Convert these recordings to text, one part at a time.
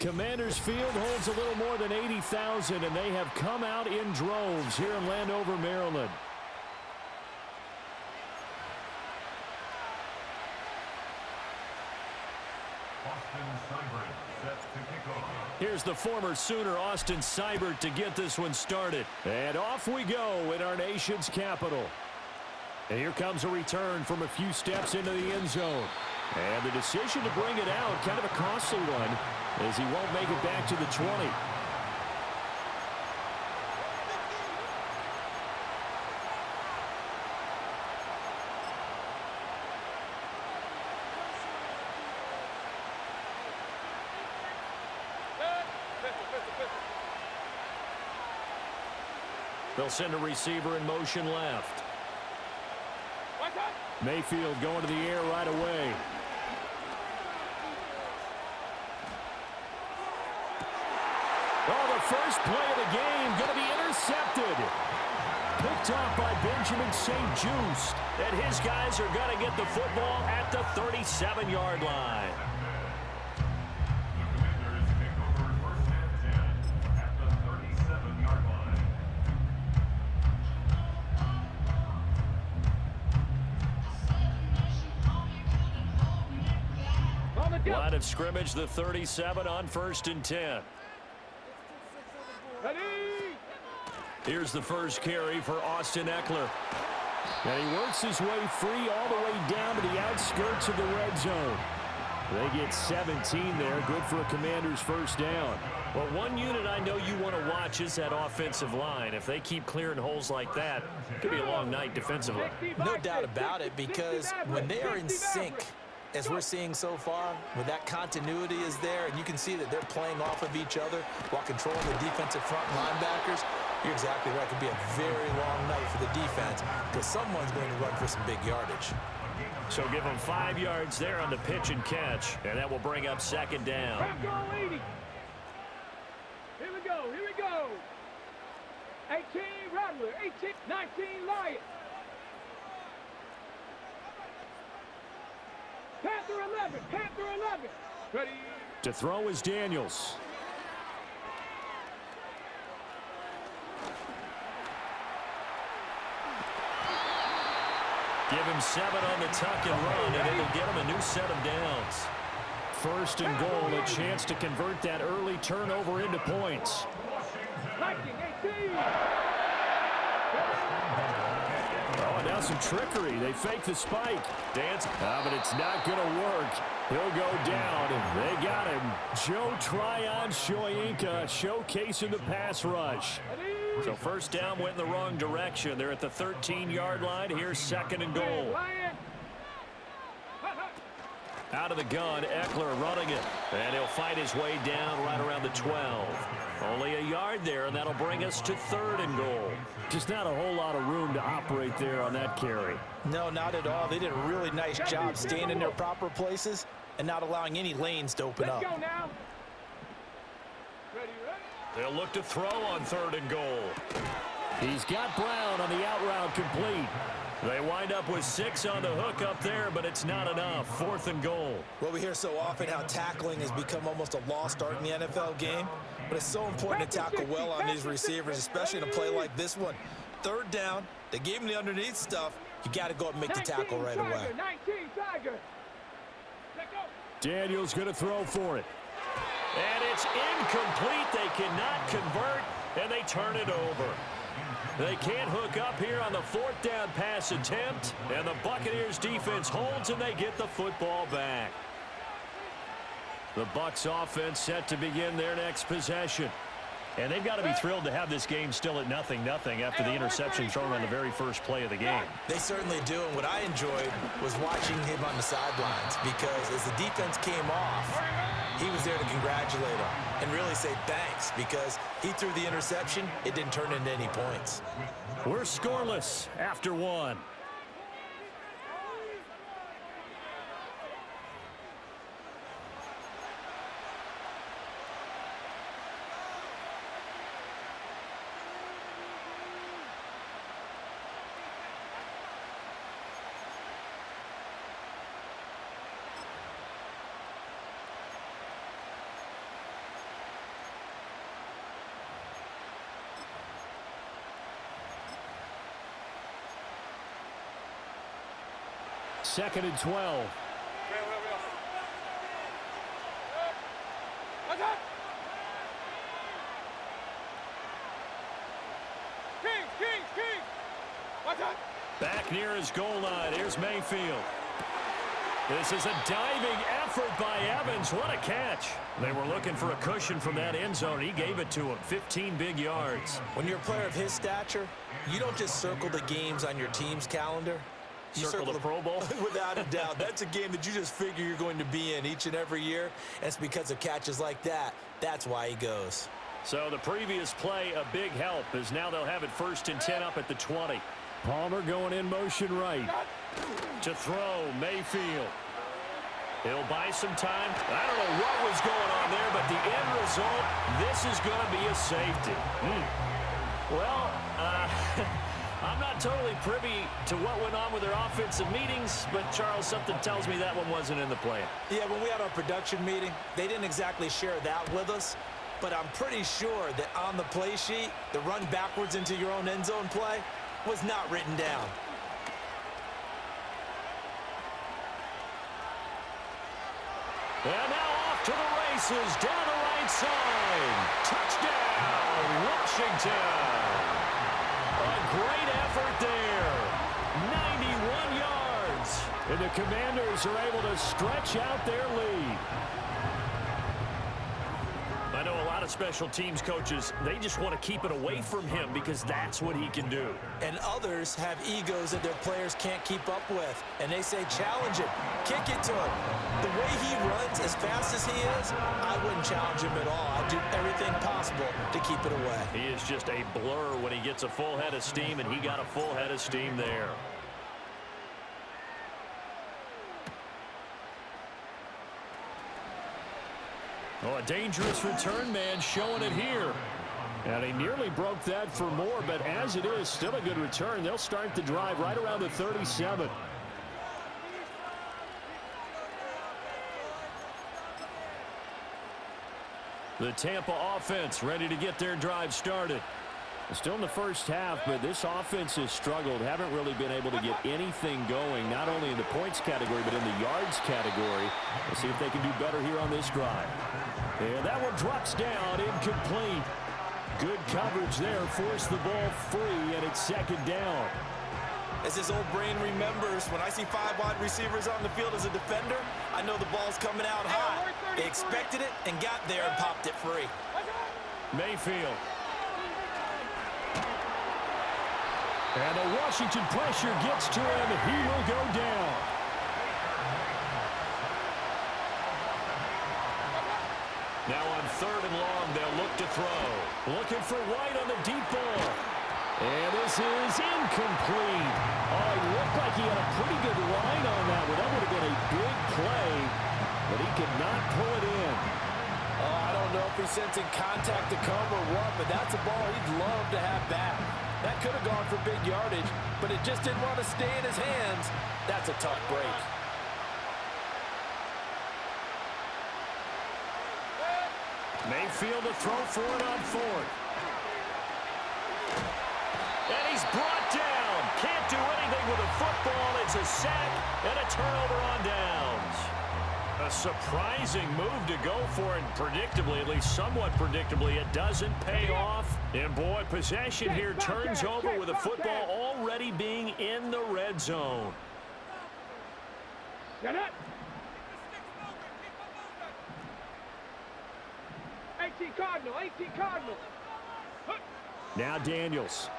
Commanders Field holds a little more than 80,000, and they have come out in droves here in Landover, Maryland. Here's the former Sooner, Austin Seibert, to get this one started. And off we go in our nation's capital. And here comes a return from a few steps into the end zone. And the decision to bring it out, kind of a costly one, as he won't make it back to the 20. They'll send a receiver in motion left. Mayfield going to the air right away. Oh, the first play of the game going to be intercepted. Picked off by Benjamin St. Just. And his guys are going to get the football at the 37-yard line. Line of scrimmage, the 37 on 1st and 10. Ready. Here's the first carry for Austin Ekeler. And he works his way free all the way down to the outskirts of the red zone. They get 17 there, good for a Commander's first down. Well, one unit I know you want to watch is that offensive line. If they keep clearing holes like that, it could be a long night defensively. No doubt about it, because when they are in sync, as we're seeing so far, when that continuity is there, and you can see that they're playing off of each other while controlling the defensive front linebackers, you're exactly right. It could be a very long night for the defense because someone's going to run for some big yardage. So give them 5 yards there on the pitch and catch, and that will bring up 2nd down. Here we go, here we go. 18 Rattler, 18, 19 Lion. Panther 11, Panther 11. Ready. To throw is Daniels. Give him 7 on the tuck and run, and it'll get him a new set of downs. 1st and goal, a chance to convert that early turnover into points. 19-18. Oh, and now some trickery. They fake the spike. Dance. But it's not going to work. He'll go down. They got him. Joe Tryon-Shoyinka showcasing the pass rush. So first down went in the wrong direction. They're at the 13-yard line. Here's 2nd and goal. Out of the gun, Ekeler running it. And he'll fight his way down right around the 12. Only a yard there, and that'll bring us to 3rd and goal. Just not a whole lot of room to operate there on that carry. No, not at all. They did a really nice job staying in their proper places and not allowing any lanes to open up. Let's go now. Ready. They'll look to throw on 3rd and goal. He's got Brown on the out route complete. They wind up with 6 on the hook up there, but it's not enough. 4th and goal. Well, we hear so often how tackling has become almost a lost art in the NFL game, but it's so important to tackle well on these receivers, especially in a play like this one. 3rd down, they gave him the underneath stuff. You got to go up and make the tackle right away. 19 Tiger. Let's go. Daniels going to throw for it. And it's incomplete. They cannot convert, and they turn it over. They can't hook up here on the 4th down pass attempt, and the Buccaneers defense holds, and they get the football back. The Bucs offense set to begin their next possession. And they've got to be thrilled to have this game still at 0-0 after the interception thrown on the very first play of the game. They certainly do, and what I enjoyed was watching him on the sidelines, because as the defense came off, he was there to congratulate him and really say thanks, because he threw the interception. It didn't turn into any points. We're scoreless after 1. 2nd and 12. Back near his goal line. Here's Mayfield. This is a diving effort by Evans. What a catch. They were looking for a cushion from that end zone. He gave it to him. 15 big yards. When you're a player of his stature, you don't just circle the games on your team's calendar. You circle the Pro Bowl? Without a doubt. That's a game that you just figure you're going to be in each and every year. And it's because of catches like that. That's why he goes. So the previous play, a big help, as now they'll have it 1st and 10 up at the 20. Palmer going in motion right. To throw, Mayfield. He'll buy some time. I don't know what was going on there, but the end result, this is going to be a safety. Well, I'm not totally privy to what went on with their offensive meetings, but, Charles, something tells me that one wasn't in the plan. Yeah, when we had our production meeting, they didn't exactly share that with us, but I'm pretty sure that on the play sheet, the run backwards into your own end zone play was not written down. And now off to the races, down the right side. Touchdown, Washington. A great effort there. 91 yards. And the Commanders are able to stretch out their lead. I know a lot of special teams coaches, they just want to keep it away from him because that's what he can do. And others have egos that their players can't keep up with. And they say, challenge him, kick it to him. The way he runs as fast as he is, I wouldn't challenge him at all. I'd do everything possible to keep it away. He is just a blur when he gets a full head of steam, and he got a full head of steam there. Oh, a dangerous return man showing it here. And he nearly broke that for more, but as it is, still a good return. They'll start the drive right around the 37. The Tampa offense ready to get their drive started. Still in the first half, but this offense has struggled. Haven't really been able to get anything going, not only in the points category, but in the yards category. We'll see if they can do better here on this drive. And that one drops down, incomplete. Good coverage there, forced the ball free, and it's 2nd down. As his old brain remembers, when I see 5 wide receivers on the field as a defender, I know the ball's coming out hot. They expected it and got there and popped it free. Mayfield. And the Washington pressure gets to him. He will go down. Now on 3rd and long, they'll look to throw. Looking for White on the deep ball. And this is incomplete. Oh, it looked like he had a pretty good line on that one. That would have been a big play, but he could not pull it in. Oh, I don't know if he's sensing contact to come or what, but that's a ball he'd love to have back. That could have gone for big yardage, but it just didn't want to stay in his hands. That's a tough break. Mayfield to throw for it on 4th. And he's brought down. Can't do anything with a football. It's a sack and a turnover on downs. A surprising move to go for it. Predictably, at least somewhat predictably, it doesn't pay off. And boy, possession here turns over with a football already being in the red zone. Get it. 18 Cardinal, 18 Cardinal. Now Daniels.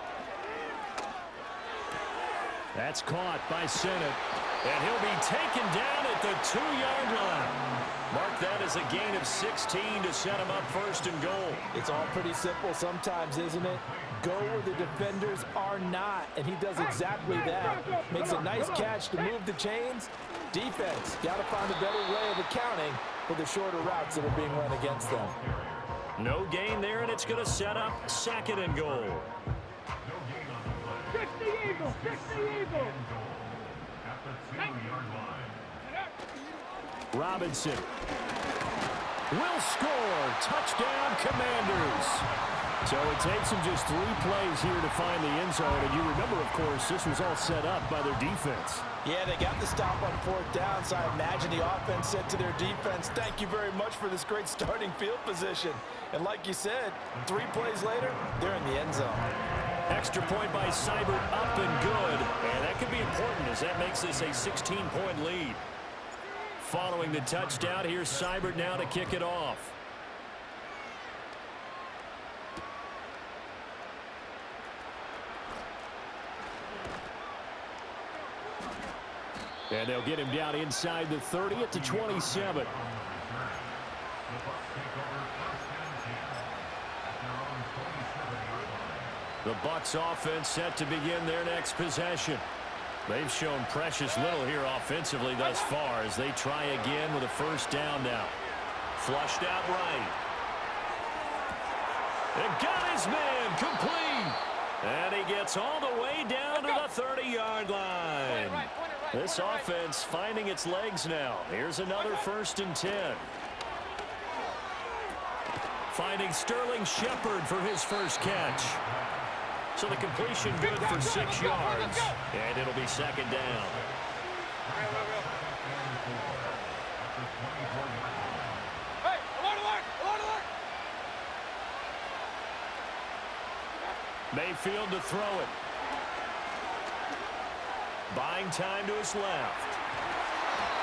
That's caught by Sennett. And he'll be taken down at the 2-yard line. Mark that as a gain of 16 to set him up 1st and goal. It's all pretty simple sometimes, isn't it? Go where the defenders are not, and he does exactly that. Makes a nice catch to move the chains. Defense, got to find a better way of accounting for the shorter routes that are being run against them. No gain there, and it's going to set up 2nd and goal. 60 Eagles, 60 Eagles. Robinson will score. Touchdown, Commanders. So it takes them just 3 plays here to find the end zone. And you remember, of course, this was all set up by their defense. Yeah, they got the stop on 4th down, so I imagine the offense said to their defense, thank you very much for this great starting field position. And like you said, 3 plays later, they're in the end zone. Extra point by Seibert, up and good. And that could be important as that makes this a 16-point lead. Following the touchdown, here's Seibert now to kick it off. And they'll get him down inside the 30 at the 27. The Bucs offense set to begin their next possession. They've shown precious little here offensively thus far as they try again with a first down now. Flushed out right. And got his man complete. And he gets all the way down to the 30-yard line. This offense finding its legs now. Here's another 1st and 10. Finding Sterling Shepard for his first catch. So the completion good for 6 yards. And it'll be 2nd down. Mayfield to throw it. Buying time to his left.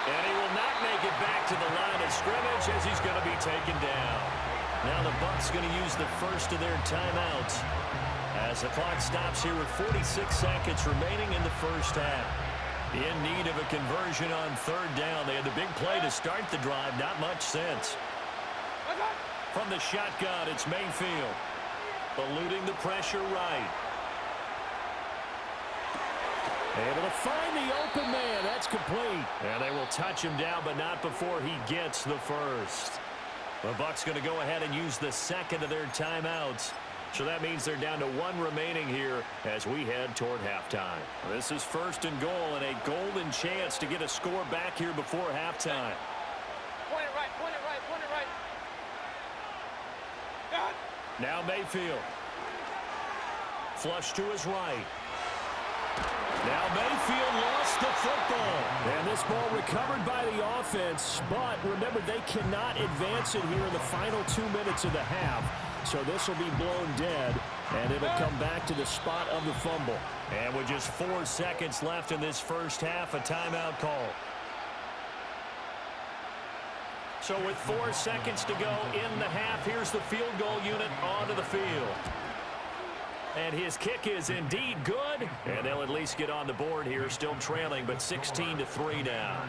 And he will not make it back to the line of scrimmage as he's going to be taken down. Now the Bucs going to use the first of their timeouts as the clock stops here with 46 seconds remaining in the first half. In need of a conversion on 3rd down. They had the big play to start the drive. Not much sense. From the shotgun, it's Mayfield. Eluding the pressure right. Able to find the open man. That's complete. And they will touch him down, but not before he gets the first. The Bucs going to go ahead and use the 2nd of their timeouts. So that means they're down to 1 remaining here as we head toward halftime. This is 1st and goal and a golden chance to get a score back here before halftime. Point it right, point it right, point it right. God. Now Mayfield. Flush to his right. Now Mayfield lost the football. And this ball recovered by the offense. But remember, they cannot advance it here in the final 2 minutes of the half. So this will be blown dead. And it'll come back to the spot of the fumble. And with just 4 seconds left in this first half, a timeout call. So with 4 seconds to go in the half, here's the field goal unit onto the field. And his kick is indeed good. And they'll at least get on the board here, still trailing, but 16-3 now.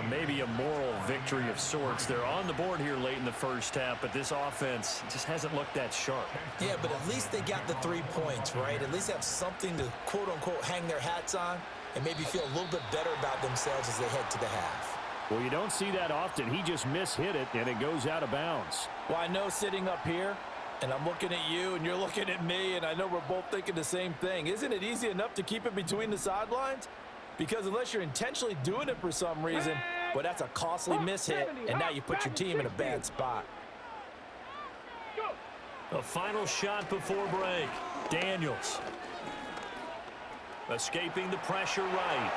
Maybe a moral victory of sorts. They're on the board here late in the first half, but this offense just hasn't looked that sharp. Yeah, but at least they got the 3 points, right? At least have something to, quote-unquote, hang their hats on and maybe feel a little bit better about themselves as they head to the half. Well, you don't see that often. He just mishit it, and it goes out of bounds. Well, I know sitting up here, and I'm looking at you, and you're looking at me, and I know we're both thinking the same thing. Isn't it easy enough to keep it between the sidelines? Because unless you're intentionally doing it for some reason, well, that's a costly mishit, and now you put your team in a bad spot. A final shot before break. Daniels. Escaping the pressure right.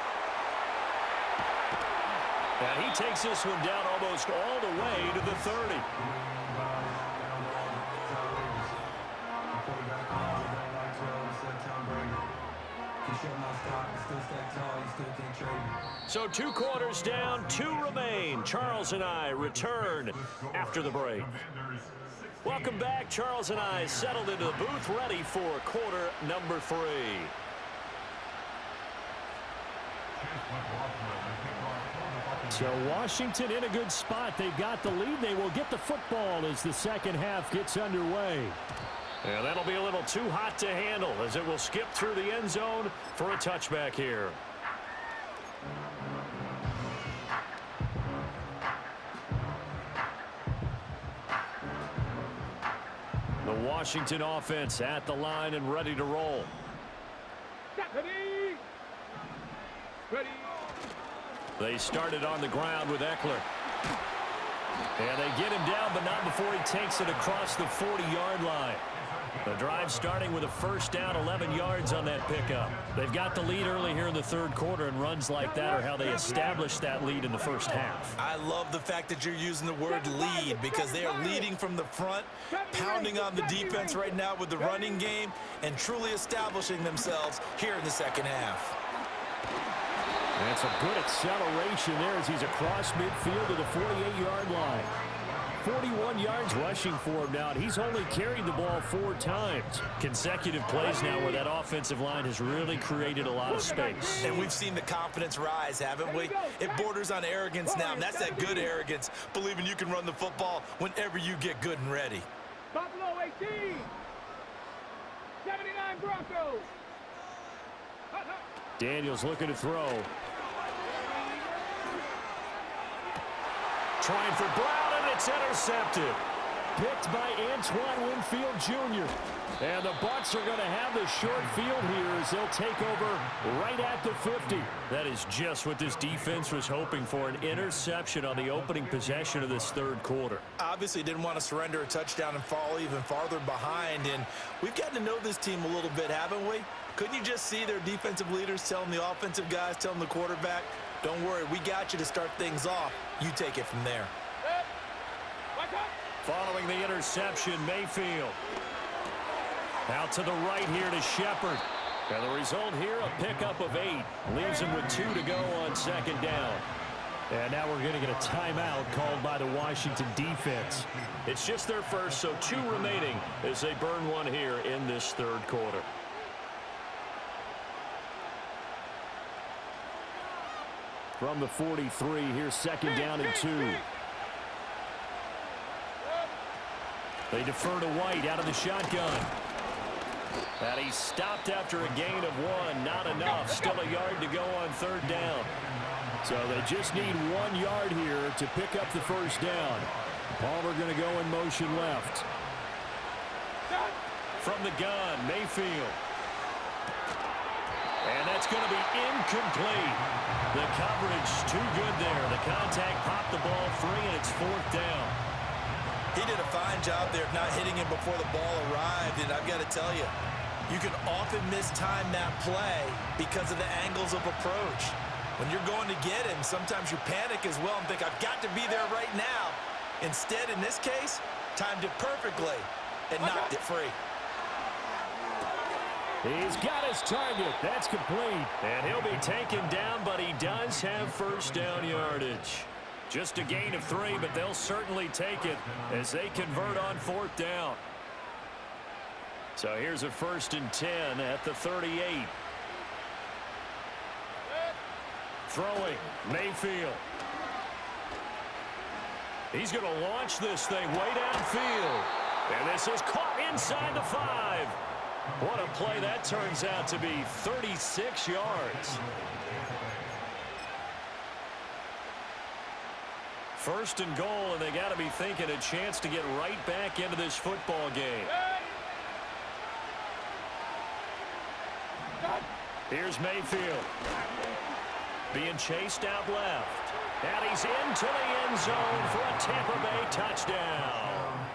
And he takes this one down almost all the way to the 30. So 2 quarters down, 2 remain. Charles and I return after the break. Welcome back. Charles and I settled into the booth, ready for quarter number 3. So Washington in a good spot. They've got the lead. They will get the football as the second half gets underway. And that'll be a little too hot to handle as it will skip through the end zone for a touchback here. The Washington offense at the line and ready to roll. Ready. Ready. They started on the ground with Eckler. And they get him down, but not before he takes it across the 40-yard line. The drive starting with a first down, 11 yards on that pickup. They've got the lead early here in the third quarter, and runs like that are how they established that lead in the first half. I love the fact that you're using the word lead because they are leading from the front, pounding on the defense right now with the running game, and truly establishing themselves here in the second half. And some good acceleration there as he's across midfield to the 48-yard line. 41 yards rushing for him now, and he's only carried the ball 4 times. Consecutive plays now where that offensive line has really created a lot of space. And we've seen the confidence rise, haven't we? It borders on arrogance now, and that's that good arrogance, believing you can run the football whenever you get good and ready. Buffalo 18. 79 Broncos. Daniels looking to throw. Trying for Brown, and it's intercepted. Picked by Antoine Winfield Jr. And the Bucs are going to have the short field here as they'll take over right at the 50. That is just what this defense was hoping for, an interception on the opening possession of this third quarter. Obviously didn't want to surrender a touchdown and fall even farther behind, and we've gotten to know this team a little bit, haven't we? Couldn't you just see their defensive leaders telling the offensive guys, telling the quarterback, don't worry, we got you to start things off. You take it from there. Following the interception, Mayfield. Out to the right here to Shepard. And the result here, a pickup of 8. Leaves him with 2 to go on second down. And now we're going to get a timeout called by the Washington defense. It's just their first, so 2 remaining as they burn one here in this third quarter. From the 43, here's second down and 2. They defer to White out of the shotgun. And he's stopped after a gain of 1. Not enough. Still a yard to go on third down. So they just need 1 yard here to pick up the first down. Palmer going to go in motion left. From the gun, Mayfield. And that's going to be incomplete. The coverage too good there. The contact popped the ball free, and it's fourth down. He did a fine job there of not hitting him before the ball arrived, and I've got to tell you, you can often mistime that play because of the angles of approach. When you're going to get him, sometimes you panic as well and think, I've got to be there right now. Instead, in this case, timed it perfectly and knocked it free. He's got his target. That's complete. And he'll be taken down, but he does have first down yardage. Just a gain of 3, but they'll certainly take it as they convert on fourth down. So here's a 1st and 10 at the 38. Throwing, Mayfield. He's going to launch this thing way downfield. And this is caught inside the 5. What a play that turns out to be, 36 yards. 1st and goal, and they got to be thinking a chance to get right back into this football game. Here's Mayfield. Being chased out left. And he's into the end zone for a Tampa Bay touchdown.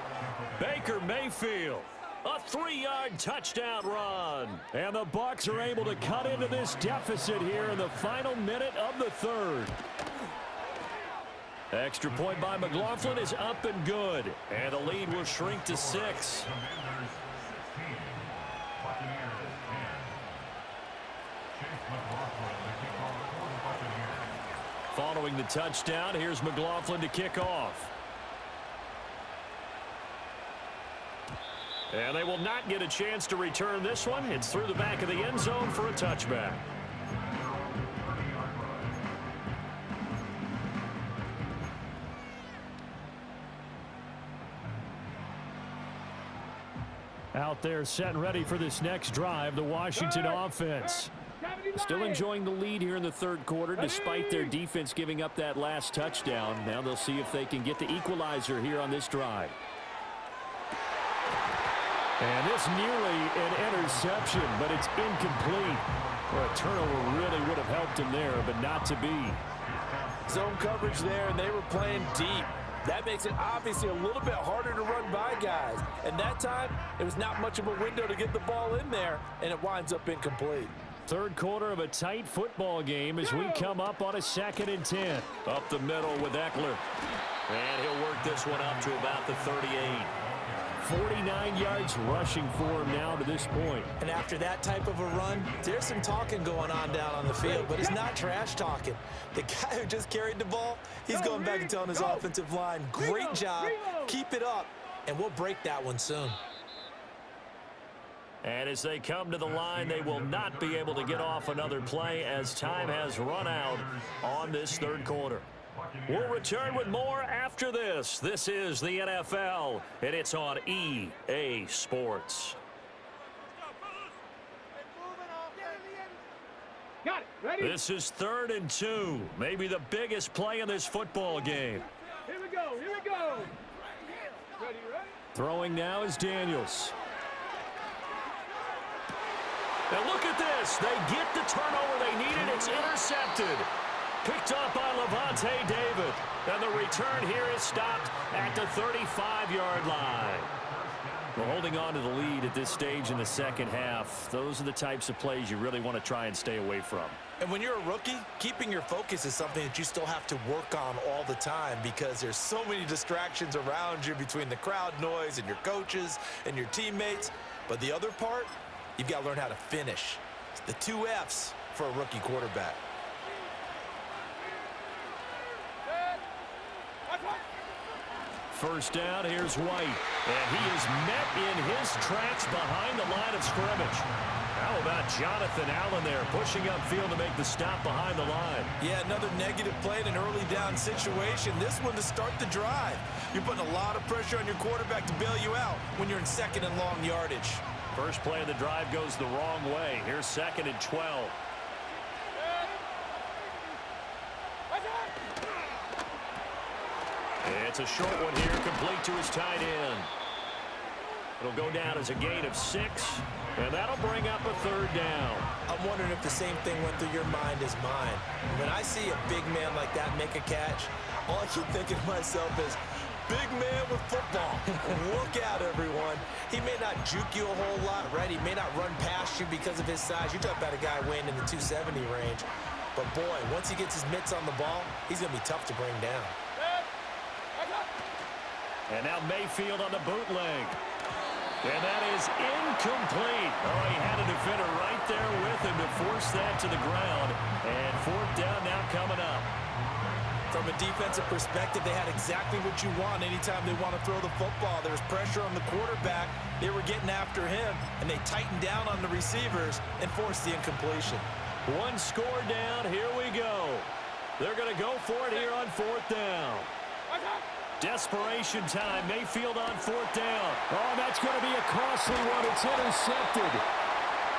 Baker Mayfield. A 3-yard touchdown run. And the Bucs are able to cut into this deficit here in the final minute of the third. Extra point by McLaughlin is up and good. And the lead will shrink to 6. Following the touchdown, here's McLaughlin to kick off. And they will not get a chance to return this one. It's through the back of the end zone for a touchback. Out there set and ready for this next drive, the Washington offense. Still enjoying the lead here in the third quarter despite their defense giving up that last touchdown. Now they'll see if they can get the equalizer here on this drive. And this nearly an interception, but it's incomplete. Well, a turnover really would have helped him there, but not to be. Zone coverage there, and they were playing deep. That makes it obviously a little bit harder to run by guys. And that time, it was not much of a window to get the ball in there, and it winds up incomplete. Third quarter of a tight football game as we come up on a 2nd and 10. Up the middle with Eckler. And he'll work this one up to about the 38. 49 yards rushing for him now to this point. And after that type of a run, there's some talking going on down on the field, but it's not trash talking. The guy who just carried the ball, he's going back and telling his offensive line, great job, keep it up, and we'll break that one soon. And as they come to the line, they will not be able to get off another play as time has run out on this third quarter. We'll return with more after this. This is the NFL, and it's on EA Sports. Got it. Ready? This is 3rd and 2, maybe the biggest play in this football game. Here we go. Here we go. Ready, ready? Throwing now is Daniels. Now look at this. They get the turnover they needed. It's intercepted. Picked up by Levante David. And the return here is stopped at the 35-yard line. We're holding on to the lead at this stage in the second half. Those are the types of plays you really want to try and stay away from. And when you're a rookie, keeping your focus is something that you still have to work on all the time because there's so many distractions around you between the crowd noise and your coaches and your teammates. But the other part, you've got to learn how to finish. It's the 2 F's for a rookie quarterback. First down, here's White. And he is met in his tracks behind the line of scrimmage. How about Jonathan Allen there pushing upfield to make the stop behind the line? Yeah, another negative play in an early down situation. This one to start the drive. You're putting a lot of pressure on your quarterback to bail you out when you're in 2nd and long yardage. First play of the drive goes the wrong way. Here's 2nd and 12. It's a short one here, complete to his tight end. It'll go down as a gain of 6, and that'll bring up a 3rd down. I'm wondering if the same thing went through your mind as mine. When I see a big man like that make a catch, all I keep thinking to myself is, big man with football. Look out, everyone. He may not juke you a whole lot, right? He may not run past you because of his size. You're talking about a guy weighing in the 270 range. But, boy, once he gets his mitts on the ball, he's going to be tough to bring down. And now Mayfield on the bootleg. And that is incomplete. Oh, he had a defender right there with him to force that to the ground. And 4th down now coming up. From a defensive perspective, they had exactly what you want anytime they want to throw the football. There was pressure on the quarterback. They were getting after him, and they tightened down on the receivers and forced the incompletion. 1 score down. Here we go. They're going to go for it here on 4th down. Desperation time. Mayfield on 4th down. Oh, that's going to be a costly one. It's intercepted.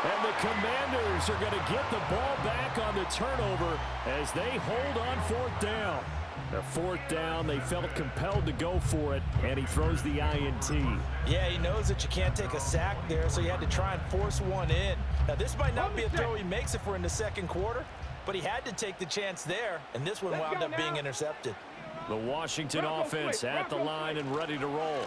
And the Commanders are going to get the ball back on the turnover as they hold on 4th down. The 4th down, they felt compelled to go for it, and he throws the INT. Yeah, he knows that you can't take a sack there, so he had to try and force one in. Now, this might not be a throw he makes if we're in the 2nd quarter, but he had to take the chance there, and this one wound up being intercepted. The Washington offense at the line and ready to roll.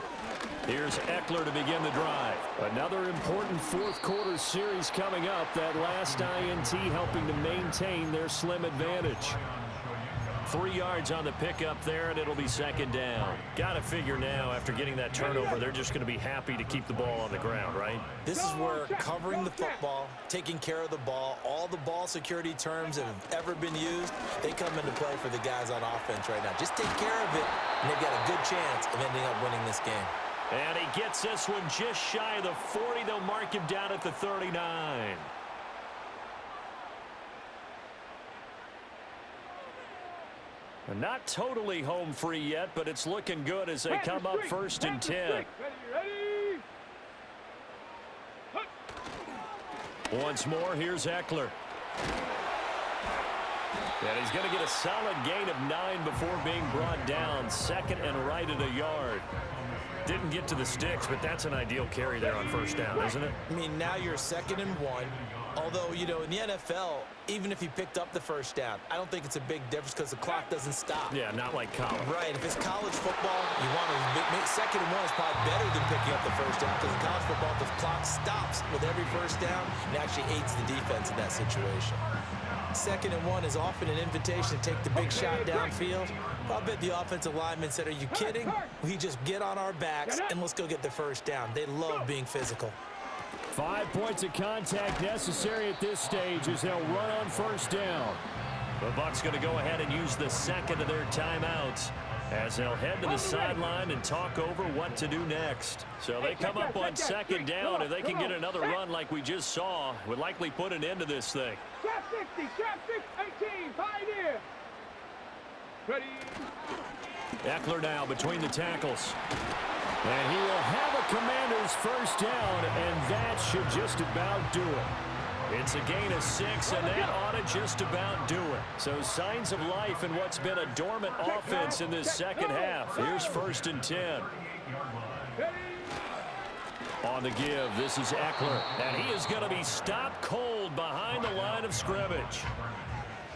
Here's Eckler to begin the drive. Another important 4th quarter series coming up. That last INT helping to maintain their slim advantage. 3 yards on the pickup there, and it'll be 2nd down. Got to figure now, after getting that turnover, they're just going to be happy to keep the ball on the ground, right? This is where covering the football, taking care of the ball, all the ball security terms that have ever been used, they come into play for the guys on offense right now. Just take care of it, and they've got a good chance of ending up winning this game. And he gets this one just shy of the 40. They'll mark him down at the 39. Not totally home free yet, but it's looking good as they come up 1st and 10. Once more, here's Eckler. And he's going to get a solid gain of 9 before being brought down. 2nd and right at a yard. Didn't get to the sticks, but that's an ideal carry there on 1st down, isn't it? I mean, now you're 2nd and 1. Although, you know, in the NFL, even if he picked up the first down, I don't think it's a big difference because the clock doesn't stop. Yeah, not like college. Right. If it's college football, you want to second and one is probably better than picking up the first down because in college football, the clock stops with every first down and actually aids the defense in that situation. Second and one is often an invitation to take the big shot downfield. I'll bet the offensive lineman said, are you kidding? We just get on our backs and let's go get the first down. They love being physical. 5 points of contact necessary at this stage as they'll run on first down. The Bucs going to go ahead and use the second of their timeouts as they'll head to the sideline and talk over what to do next. So they come up on second down. If they can get another run like we just saw, would likely put an end to this thing. Trap 60, trap 18, Pioneer. Ready. Eckler now between the tackles. And he will have a Commander's first down, and that should just about do it. It's a gain of 6, and that ought to just about do it. So signs of life in what's been a dormant offense in this second half. Here's 1st and 10. On the give, this is Eckler, and he is going to be stopped cold behind the line of scrimmage.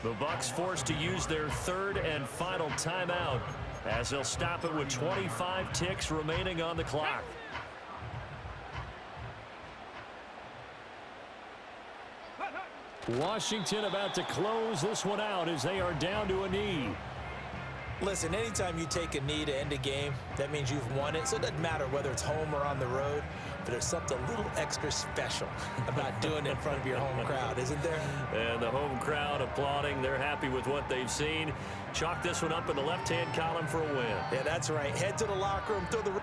The Bucs forced to use their 3rd and final timeout as they'll stop it with 25 ticks remaining on the clock. Washington about to close this one out as they are down to a knee. Listen, anytime you take a knee to end a game, that means you've won it. So it doesn't matter whether it's home or on the road, but there's something a little extra special about doing it in front of your home crowd, isn't there? And the home crowd applauding. They're happy with what they've seen. Chalk this one up in the left-hand column for a win. Yeah, that's right. Head to the locker room, throw the